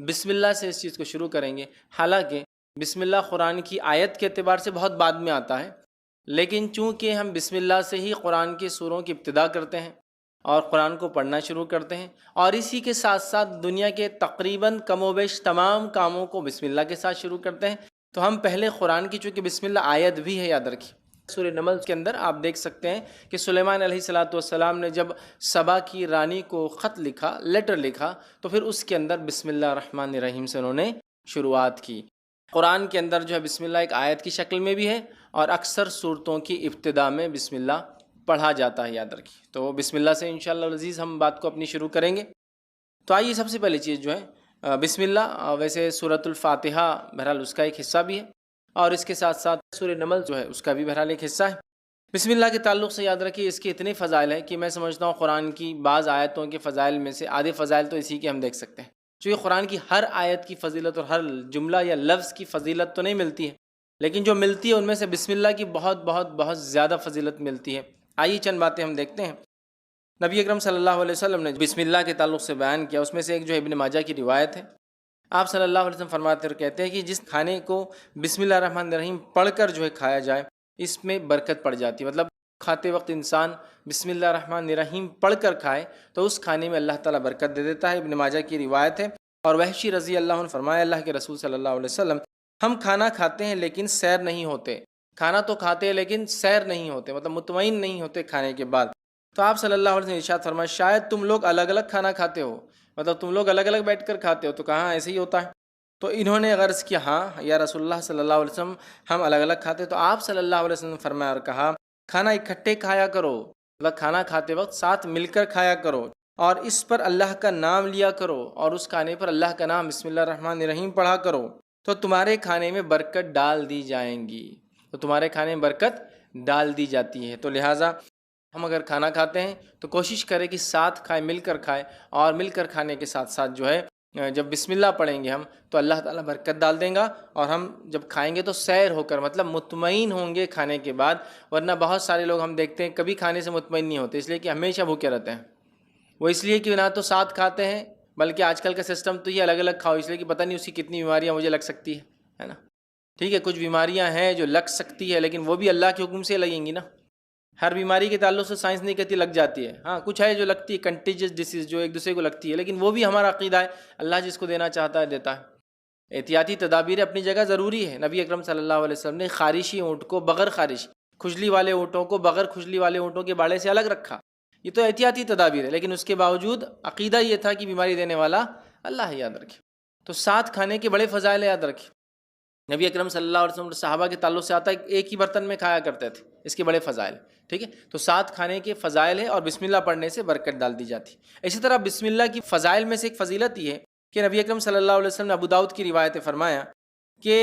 بسم اللہ سے اس چیز کو شروع کریں گے، حالانکہ بسم اللہ قرآن کی آیت کے اعتبار سے بہت بعد میں آتا ہے، لیکن چونکہ ہم بسم اللہ سے ہی قرآن کی سوروں کی ابتدا کرتے ہیں اور قرآن کو پڑھنا شروع کرتے ہیں، اور اسی کے ساتھ ساتھ دنیا کے تقریباً کم و بیش تمام کاموں کو بسم اللہ کے ساتھ شروع کرتے ہیں، تو ہم پہلے قرآن کی چونکہ بسم اللہ آیت بھی ہے، یاد رکھیے سورہ نمل کے اندر آپ دیکھ سکتے ہیں کہ سلیمان علیہ السلام نے جب سبا کی رانی کو خط لکھا، لیٹر لکھا، تو پھر اس کے اندر بسم اللہ الرحمن الرحیم سے انہوں نے شروعات کی۔ قرآن کے اندر جو ہے بسم اللہ ایک آیت کی شکل میں بھی ہے، اور اکثر صورتوں کی ابتدا میں بسم اللہ پڑھا جاتا ہے، یاد رکھیے۔ تو بسم اللہ سے انشاءاللہ العزیز ہم بات کو اپنی شروع کریں گے۔ تو آئیے سب سے پہلی چیز جو ہے بسم اللہ، ویسے سورۃ الفاتحہ بہرحال اس کا ایک حصہ بھی ہے، اور اس کے ساتھ ساتھ سورہ نمل جو ہے اس کا بھی بہرحال ایک حصہ ہے۔ بسم اللہ کے تعلق سے یاد رکھیے اس کے اتنے فضائل ہیں کہ میں سمجھتا ہوں قرآن کی بعض آیتوں کے فضائل میں سے آدھے فضائل تو اسی کے ہم دیکھ سکتے ہیں، چونکہ قرآن کی ہر آیت کی فضیلت اور ہر جملہ یا لفظ کی فضیلت تو نہیں ملتی ہے، لیکن جو ملتی ہے ان میں سے بسم اللہ کی بہت بہت بہت زیادہ فضیلت ملتی ہے۔ آئیے چند باتیں ہم دیکھتے ہیں۔ نبی اکرم صلی اللہ علیہ وسلم نے بسم اللہ کے تعلق سے بیان کیا، اس میں سے ایک جو ابن ماجہ کی روایت ہے، آپ صلی اللہ علیہ وسلم فرماتے اور کہتے ہیں کہ جس کھانے کو بسم اللہ الرحمن الرحیم پڑھ کر جو ہے کھایا جائے اس میں برکت پڑ جاتی ہے، مطلب کھاتے وقت انسان بسم اللہ الرحمن الرحیم پڑھ کر کھائے تو اس کھانے میں اللہ تعالیٰ برکت دے دیتا ہے۔ ابن ماجہ کی روایت ہے، اور وحشی رضی اللہ عنہ فرمایا اللہ کے رسول صلی اللہ علیہ وسلم ہم کھانا کھاتے ہیں لیکن سیر نہیں ہوتے، کھانا تو کھاتے ہیں لیکن سیر نہیں ہوتے، مطلب مطمئن نہیں ہوتے کھانے کے بعد۔ تو آپ صلی اللہ علیہ وسلم ارشاد فرمایا شاید تم لوگ الگ الگ کھانا کھاتے ہو، مطلب تم لوگ الگ الگ بیٹھ کر کھاتے ہو، تو کہاں ایسے ہی ہوتا ہے؟ تو انہوں نے غرض کیا ہاں یا رسول اللہ صلی اللہ علیہ وسلم ہم الگ الگ کھاتے، تو آپ صلی اللہ علیہ وسلم فرمایا اور کہا کھانا اکٹھے کھایا کرو، مطلب کھانا کھاتے وقت ساتھ مل کر کھایا کرو، اور اس پر اللہ کا نام لیا کرو، اور اس کھانے پر اللہ کا نام بسم اللہ الرحمن الرحیم پڑھا کرو، تو تمہارے کھانے میں برکت ڈال دی جائیں گی، تو تمہارے کھانے میں برکت ڈال دی جاتی ہے۔ تو لہٰذا ہم اگر کھانا کھاتے ہیں تو کوشش کریں کہ ساتھ کھائیں، مل کر کھائیں، اور مل کر کھانے کے ساتھ ساتھ جو ہے جب بسم اللہ پڑھیں گے ہم تو اللہ تعالیٰ برکت ڈال دیں گا، اور ہم جب کھائیں گے تو سیر ہو کر، مطلب مطمئن ہوں گے کھانے کے بعد، ورنہ بہت سارے لوگ ہم دیکھتے ہیں کبھی کھانے سے مطمئن نہیں ہوتے، اس لیے کہ ہمیشہ بھوکے رہتے ہیں۔ وہ اس لیے کہ نہ تو ساتھ کھاتے ہیں، بلکہ آج کل کا سسٹم تو یہ الگ الگ کھاؤ، اس لیے کہ پتہ نہیں اس کی کتنی بیماریاں مجھے لگ سکتی ہے نا۔ ٹھیک ہے، کچھ بیماریاں ہیں جو لگ سکتی ہے، لیکن وہ بھی اللہ کے حکم سے لگیں گی نا۔ ہر بیماری کے تعلق سے سائنس نہیں کہتی لگ جاتی ہے، ہاں کچھ ہے جو لگتی ہے، کنٹیجس ڈیسیز جو ایک دوسرے کو لگتی ہے، لیکن وہ بھی ہمارا عقیدہ ہے، اللہ جس کو دینا چاہتا ہے دیتا ہے۔ احتیاطی تدابیر اپنی جگہ ضروری ہے۔ نبی اکرم صلی اللہ علیہ وسلم نے خارشی اونٹ کو بغیر خارش، کھجلی والے اونٹوں کو بغیر کھجلی والے اونٹوں کے باڑے سے الگ رکھا، یہ تو احتیاطی تدابیر ہے، لیکن اس کے باوجود عقیدہ یہ تھا کہ بیماری دینے والا اللہ ہے، یاد رکھے۔ تو ساتھ کھانے کے بڑے فضائل یاد رکھے۔ نبی اکرم صلی اللہ علیہ وسلم صحابہ کے تعلق سے آتا ہے ایک ہی برتن میں کھایا کرتے تھے، اس کے بڑے فضائل، ٹھیک ہے۔ تو ساتھ کھانے کے فضائل ہے، اور بسم اللہ پڑھنے سے برکت ڈال دی جاتی۔ اسی طرح بسم اللہ کی فضائل میں سے ایک فضیلت یہ ہے کہ نبی اکرم صلی اللہ علیہ وسلم نے ابو داؤد کی روایت فرمایا کہ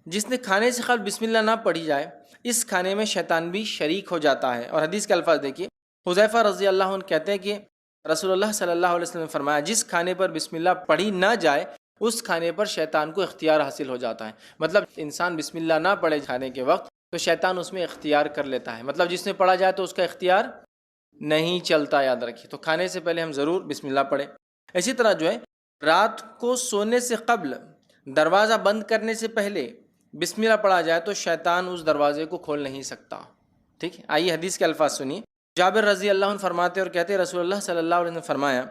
جس نے کھانے سے قبل بسم اللہ نہ پڑھی جائے اس کھانے میں شیطان بھی شریک ہو جاتا ہے۔ اور حدیث کے الفاظ دیکھیے، حذیفہ رضی اللہ عنہ کہتے ہیں کہ رسول اللہ صلی اللہ علیہ وسلم نے فرمایا جس کھانے پر بسم اللہ پڑھی نہ جائے اس کھانے پر شیطان کو اختیار حاصل ہو جاتا ہے، مطلب انسان بسم اللہ نہ پڑھے کھانے کے وقت تو شیطان اس میں اختیار کر لیتا ہے، مطلب جس نے پڑھا جائے تو اس کا اختیار نہیں چلتا، یاد رکھیے۔ تو کھانے سے پہلے ہم ضرور بسم اللہ پڑھیں۔ اسی طرح جو ہے رات کو سونے سے قبل دروازہ بند کرنے سے پہلے بسم اللہ پڑھا جائے تو شیطان اس دروازے کو کھول نہیں سکتا، ٹھیک ہے۔ آئیے حدیث کے الفاظ سنیے۔ جابر رضی اللہ عنہ فرماتے اور کہتے رسول اللہ صلی اللہ علیہ وسلم نے فرمایا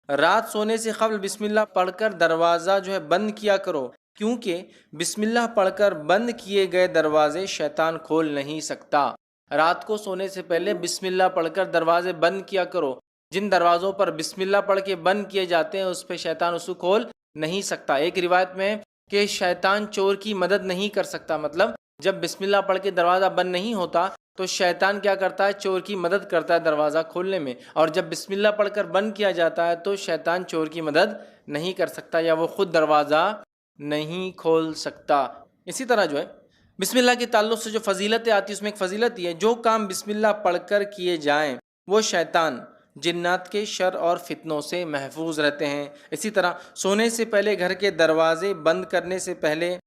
رات سونے سے قبل بسم اللہ پڑھ کر دروازہ جو ہے بند کیا کرو، کیونکہ بسم اللہ پڑھ کر بند کیے گئے دروازے شیطان کھول نہیں سکتا۔ رات کو سونے سے پہلے بسم اللہ پڑھ کر دروازے بند کیا کرو، جن دروازوں پر بسم اللہ پڑھ کے بند کیے جاتے ہیں اس پہ شیطان اس کو کھول نہیں سکتا۔ ایک روایت میں کہ شیطان چور کی مدد نہیں کر سکتا، مطلب جب بسم اللہ پڑھ کے دروازہ بند نہیں ہوتا تو شیطان کیا کرتا ہے، چور کی مدد کرتا ہے دروازہ کھولنے میں، اور جب بسم اللہ پڑھ کر بند کیا جاتا ہے تو شیطان چور کی مدد نہیں کر سکتا، یا وہ خود دروازہ نہیں کھول سکتا۔ اسی طرح جو ہے بسم اللہ کے تعلق سے جو فضیلتیں آتی ہیں اس میں ایک فضیلت یہ ہے جو کام بسم اللہ پڑھ کر کیے جائیں وہ شیطان جنات کے شر اور فتنوں سے محفوظ رہتے ہیں۔ اسی طرح سونے سے پہلے گھر کے دروازے بند کرنے سے پہلے،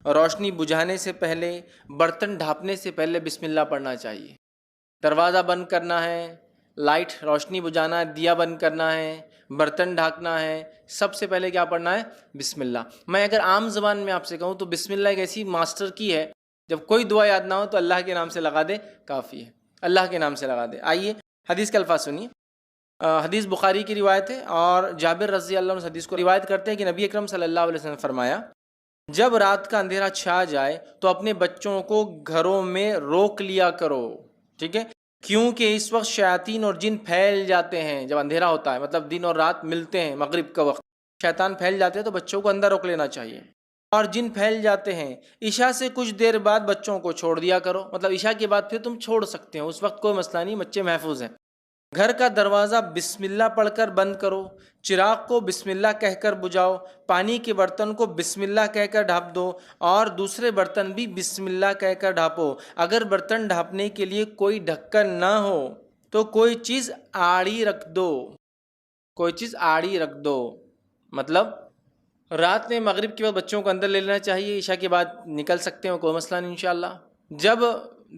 روشنی بجھانے سے پہلے، برتن ڈھانپنے سے پہلے بسم اللہ پڑھنا چاہیے۔ دروازہ بند کرنا ہے، لائٹ روشنی بجھانا ہے، دیا بند کرنا ہے، برتن ڈھانکنا ہے، سب سے پہلے کیا پڑھنا ہے؟ بسم اللہ۔ میں اگر عام زبان میں آپ سے کہوں تو بسم اللہ ایک ایسی ماسٹر کی ہے، جب کوئی دعا یاد نہ ہو تو اللہ کے نام سے لگا دے، کافی ہے، اللہ کے نام سے لگا دے۔ آئیے حدیث کے الفاظ سنیے۔ حدیث بخاری کی روایت ہے، اور جابر رضی اللہ عنہ اس حدیث کو روایت کرتے ہیں کہ نبی اکرم صلی اللہ علیہ وسلم نے فرمایا، جب رات کا اندھیرا چھا جائے تو اپنے بچوں کو گھروں میں روک لیا کرو، ٹھیک ہے، کیونکہ اس وقت شیاطین اور جن پھیل جاتے ہیں۔ جب اندھیرا ہوتا ہے مطلب دن اور رات ملتے ہیں، مغرب کا وقت، شیطان پھیل جاتے ہیں تو بچوں کو اندر روک لینا چاہیے، اور جن پھیل جاتے ہیں۔ عشاء سے کچھ دیر بعد بچوں کو چھوڑ دیا کرو، مطلب عشاء کے بعد پھر تم چھوڑ سکتے ہو، اس وقت کوئی مسئلہ نہیں، بچے محفوظ ہیں۔ گھر کا دروازہ بسم اللہ پڑھ کر بند کرو، چراغ کو بسم اللہ کہہ کر بجھاؤ، پانی کے برتن کو بسم اللہ کہہ کر ڈھانپ دو، اور دوسرے برتن بھی بسم اللہ کہہ کر ڈھانپو۔ اگر برتن ڈھانپنے کے لیے کوئی ڈھکن نہ ہو تو کوئی چیز آڑی رکھ دو، کوئی چیز آڑی رکھ دو۔ مطلب رات میں مغرب کے بعد بچوں کو اندر لے لینا چاہیے، عشاء کے بعد نکل سکتے ہیں، کوئی مسئلہ نہیں انشاءاللہ۔ جب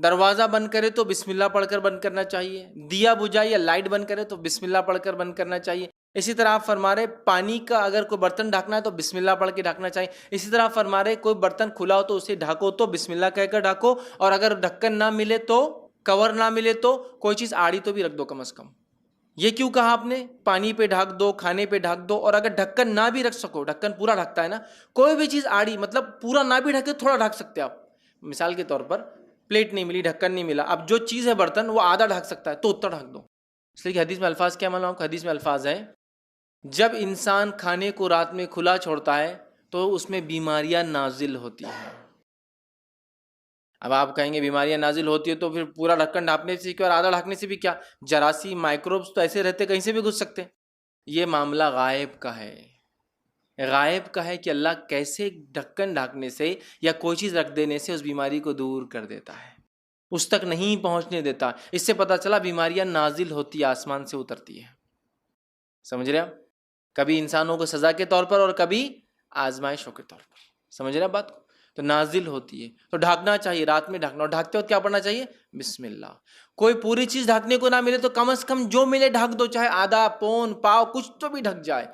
دروازہ بند کرے تو بسم اللہ پڑھ کر بند کرنا چاہیے، دیا بجھائے یا لائٹ بند کرے تو بسم اللہ پڑھ کر بند کرنا چاہیے۔ اسی طرح آپ فرما رہے پانی کا اگر کوئی برتن ڈھانکنا ہے تو بسم اللہ پڑھ کے ڈھانکنا چاہیے۔ اسی طرح آپ فرما رہے کوئی برتن کھلا ہو تو اسے ڈھانکو تو بسم اللہ کہہ کر ڈھانکو، اور اگر ڈھکن نہ ملے تو، کور نہ ملے تو کوئی چیز آڑی تو بھی رکھ دو کم از کم۔ یہ کیوں کہا آپ نے؟ پانی پہ ڈھانک دو، کھانے پہ ڈھانک دو، اور اگر ڈھکن نہ بھی رکھ سکو، ڈھکن پورا ڈھکتا ہے نا، کوئی بھی چیز آڑی مطلب پورا نہ بھی ڈھکے تھوڑا ڈھک سکتے آپ۔ مثال کے طور پر پلیٹ نہیں ملی، ڈھکن نہیں ملا، اب جو چیز ہے برتن وہ آدھا ڈھک سکتا ہے تو اتنا ڈھک دو۔ اس لیے کہ حدیث میں الفاظ کیا معلوم آپ کو؟ حدیث میں الفاظ ہے جب انسان کھانے کو رات میں کھلا چھوڑتا ہے تو اس میں بیماریاں نازل ہوتی ہیں۔ اب آپ کہیں گے بیماریاں نازل ہوتی ہے تو پھر پورا ڈھکن ڈھانپنے سے کیا اور آدھا ڈھانپنے سے بھی کیا؟ جراثیم، مائکروبس تو ایسے رہتے کہیں سے بھی گھس سکتے ہیں۔ یہ معاملہ غائب کا ہے، غائب کا ہے کہ اللہ کیسے ڈھکن ڈھانکنے سے یا کوئی چیز رکھ دینے سے اس بیماری کو دور کر دیتا ہے، اس تک نہیں پہنچنے دیتا۔ اس سے پتہ چلا بیماریاں نازل ہوتی، آسمان سے اترتی ہے۔ سمجھ رہے آپ؟ کبھی انسانوں کو سزا کے طور پر اور کبھی آزمائشوں کے طور پر، سمجھ رہے آپ بات کو؟ تو نازل ہوتی ہے تو ڈھانکنا چاہیے، رات میں ڈھانکنا، اور ڈھانکتے وقت کیا پڑھنا چاہیے؟ بسم اللہ۔ کوئی پوری چیز ڈھانکنے کو نہ ملے تو کم از کم جو ملے ڈھانک دو، چاہے آدھا، پون، پاؤ، کچھ تو بھی ڈھک جائے۔